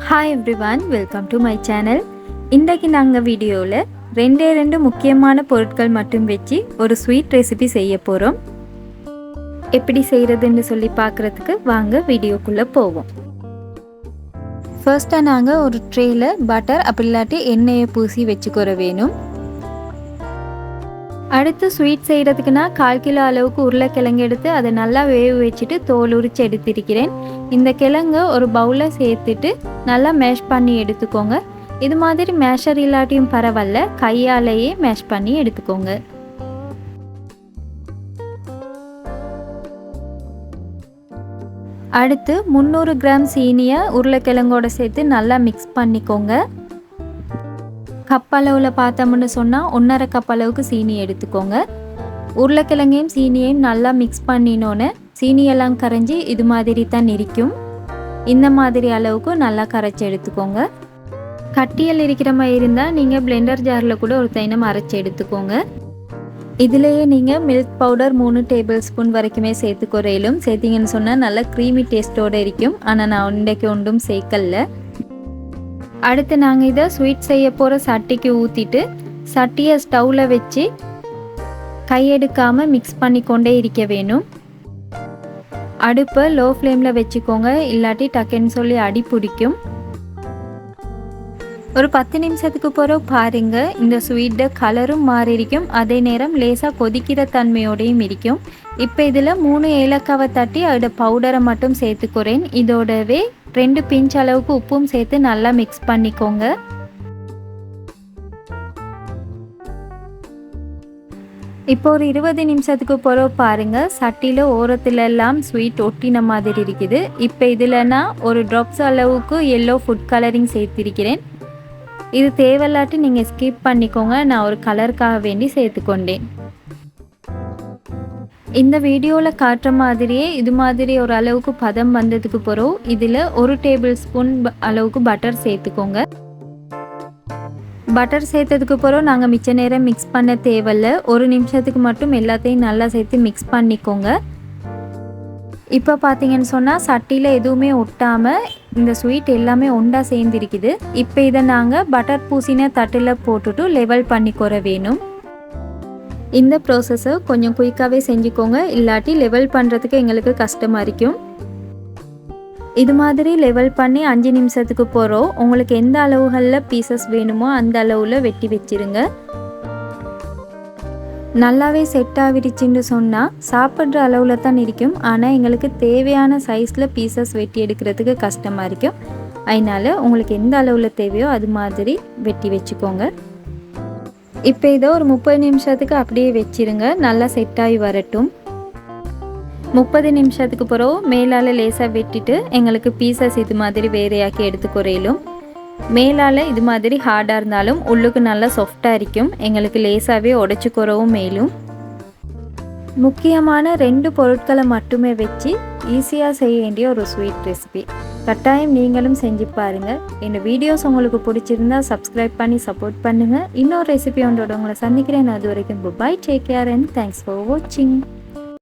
Hi everyone, welcome to my channel. இன்றைக்கு நாங்கள் வீடியோவில் ரெண்டு முக்கியமான பொருட்கள் மட்டும் வச்சு ஒரு ஸ்வீட் ரெசிபி செய்ய போகிறோம். எப்படி செய்கிறதுன்னு சொல்லி பார்க்குறதுக்கு வாங்க வீடியோக்குள்ளே போவோம். ஃபர்ஸ்ட்டாக நாங்கள் ஒரு ட்ரேயில் பட்டர் அப்படி இல்லாட்டி எண்ணெயை பூசி வச்சுக்கிற வேணும். அடுத்து ஸ்வீட் செய்கிறதுக்கு நான் 1/4 கிலோ அளவுக்கு உருளைக்கிழங்கு எடுத்து அதை நல்லா வேக வச்சுட்டு தோல் உரித்து எடுத்திருக்கிறேன். இந்த கிழங்கு ஒரு பவுலில் சேர்த்துட்டு நல்லா மேஷ் பண்ணி எடுத்துக்கோங்க. இது மாதிரி மேஷர் இல்லாட்டியும் பரவாயில்ல, கையாலேயே மேஷ் பண்ணி எடுத்துக்கோங்க. அடுத்து 300 கிராம் சீனியை உருளைக்கிழங்கோட சேர்த்து நல்லா மிக்ஸ் பண்ணிக்கோங்க. கப் அளவில் பார்த்தோம்னு சொன்னால் 1/2 கப் அளவுக்கு சீனி எடுத்துக்கோங்க. உருளைக்கிழங்கையும் சீனியையும் நல்லா மிக்ஸ் பண்ணினோன்னு சீனியெல்லாம் கரைஞ்சி இது மாதிரி தான் இருக்கும். இந்த மாதிரி அளவுக்கு நல்லா கரைச்சி எடுத்துக்கோங்க. கட்டியல் இருக்கிற மாதிரி இருந்தால் நீங்கள் பிளெண்டர் ஜாரில் கூட ஒரு தைனம் அரைச்சி எடுத்துக்கோங்க. இதிலேயே நீங்கள் மில்க் பவுடர் 3 டேபிள் ஸ்பூன் வரைக்குமே சேர்த்துக்கொறையிலும். சேர்த்திங்கன்னு சொன்னால் நல்லா க்ரீமி டேஸ்ட்டோடு இருக்கும். ஆனால் நான் இன்றைக்கு ஒன்றும் சேர்க்கல. அடுத்து நாங்கள் இதை ஸ்வீட் செய்ய போகிற சட்டிக்கு ஊற்றிட்டு சட்டியை ஸ்டவ்வில் வச்சு கையெடுக்காமல் மிக்ஸ் பண்ணி கொண்டே இருக்க வேணும். அடுப்பை லோ ஃப்ளேமில் வச்சுக்கோங்க, இல்லாட்டி டக்குன்னு சொல்லி அடி பிடிக்கும். ஒரு 10 நிமிஷத்துக்கு பிறகு பாருங்கள், இந்த ஸ்வீட்டை கலரும் மாறி இருக்கும், அதே நேரம் லேசாக கொதிக்கிற தன்மையோடையும் இருக்கும். இப்போ இதில் 3 ஏலக்காவை தட்டி அதோட பவுடரை மட்டும் சேர்த்துக்கிறேன். இதோடவே 2 பிஞ்ச் அளவுக்கு உப்பும் சேர்த்து நல்லா மிக்ஸ் பண்ணிக்கோங்க. இப்போ ஒரு 20 நிமிஷத்துக்கு பிறகு பாருங்கள், சட்டியில் ஓரத்துலலாம் ஸ்வீட் ஒட்டின மாதிரி இருக்குது. இப்போ இதில் நான் ஒரு ட்ராப்ஸ் அளவுக்கு எல்லோ ஃபுட் கலரிங் சேர்த்திருக்கிறேன். இது தேவையில்லாட்டி நீங்கள் ஸ்கிப் பண்ணிக்கோங்க, நான் ஒரு கலருக்காக வேண்டி சேர்த்துக்கொண்டேன். இந்த வீடியோவில் காட்டுற மாதிரியே இது மாதிரி ஒரு அளவுக்கு பதம் வந்ததுக்கு பிறகு இதில் 1 டேபிள் ஸ்பூன் அளவுக்கு பட்டர் சேர்த்துக்கோங்க. பட்டர் சேர்த்ததுக்கு பிறகு நாங்கள் மிச்ச நேரம் மிக்ஸ் பண்ண தேவையில்லை, 1 நிமிஷத்துக்கு மட்டும் எல்லாத்தையும் நல்லா சேர்த்து மிக்ஸ் பண்ணிக்கோங்க. இப்போ பார்த்தீங்கன்னு சொன்னால் சட்டியில் எதுவுமே ஒட்டாமல் இந்த ஸ்வீட் எல்லாமே ஒன்றா சேர்ந்துருக்குது. இப்போ இதை நாங்கள் பட்டர் பூசின தட்டில் போட்டுட்டு லெவல் பண்ணிக்கொற வேணும். இந்த ப்ராசஸை கொஞ்சம் குயிக்காகவே செஞ்சுக்கோங்க, இல்லாட்டி லெவல் பண்ணுறதுக்கு எங்களுக்கு கஷ்டமாக இருக்கும். இது மாதிரி லெவல் பண்ணி 5 நிமிஷத்துக்கு போகிறோம். உங்களுக்கு எந்த அளவுகளில் பீசஸ் வேணுமோ அந்த அளவில் வெட்டி வச்சிருங்க. நல்லாவே செட் ஆகிடுச்சின்னு சொன்னால் சாப்பிட்ற அளவில் தான் இருக்கும், ஆனால் எங்களுக்கு தேவையான சைஸில் பீசஸ் வெட்டி எடுக்கிறதுக்கு கஷ்டமாக இருக்கும். அதனால் உங்களுக்கு எந்த அளவில் தேவையோ அது மாதிரி வெட்டி வச்சுக்கோங்க. இப்போ இதை ஒரு 30 நிமிஷத்துக்கு அப்படியே வச்சிருங்க, நல்லா செட் ஆகி வரட்டும். 30 நிமிஷத்துக்கு பிறகு மேலால் லேசாக வெட்டிட்டு எங்களுக்கு பீசஸ் இது மாதிரி வேறையாக்கி எடுத்துக்குறையிலும். மேலால் இது மாதிரி ஹார்டாக இருந்தாலும் உள்ளுக்கு நல்லா சாஃப்டாக இருக்கும், எங்களுக்கு லேசாகவே உடைச்சிக்குறவும் மேலும். முக்கியமான 2 பொருட்களை மட்டுமே வச்சு ஈஸியாக செய்ய வேண்டிய ஒரு ஸ்வீட் ரெசிபி. கட்டாயம் நீங்களும் செஞ்சு பாருங்கள். இந்த வீடியோஸ் உங்களுக்கு பிடிச்சிருந்தா சப்ஸ்கிரைப் பண்ணி சப்போர்ட் பண்ணுங்கள். இன்னொரு ரெசிபி ஒன்றோட உங்களை சந்திக்கிறேன். அது வரைக்கும் bye, take care and thanks for வாட்சிங்.